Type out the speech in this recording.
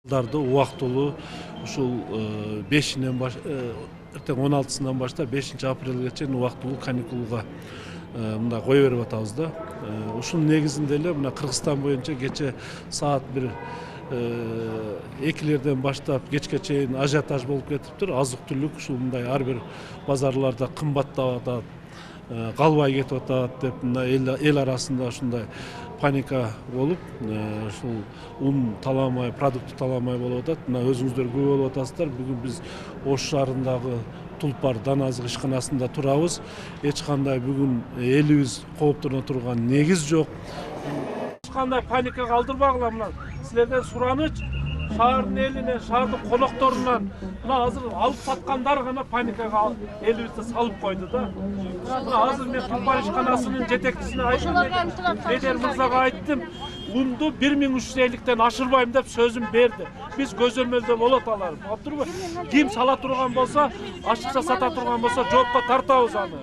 Дарды убактылуу ушул 5-нен эртең 16-сынан баштап 5 апрелге чейин убактылуу каникулга мында кое берип атабыз да. Ушунун негизинде эле мына Кыргызстан боюнча кече саат 2-лерден баштап кечке чейин ажиотаж болуп кетиптир. Азык-түлүк ушул мындай ар бир базарларда кымбаттап атат, калбай кетип атат деп мына эл арасында ушундай паника болуп, ушул ун таламай, продукт таламай болуп атат. Мына өзүңүздөр күбө болуп атасыздар. Бүгүн биз Ош шаарындагы Тулпар дан азык ишканасында турабыз. Эч кандай бүгүн элибиз кооптоно турган негиз жок. Эч кандай паника калтырбагыла, мына силерден сураныч, шаардын элинен, шаардын конокторунан мына азыр алып саткандар гана паникага элибизди салып койду да. Мына азыр мен Тулпар ишканасынын жетекчисине айттым, Бедер мырзага айттым, унду 1300 ашырбайм деп сөзүн берди. Биз көзөмөлдө болот алар. Ким сала турган болсо, ашыкча сата турган болсо жоопко тартабыз аны.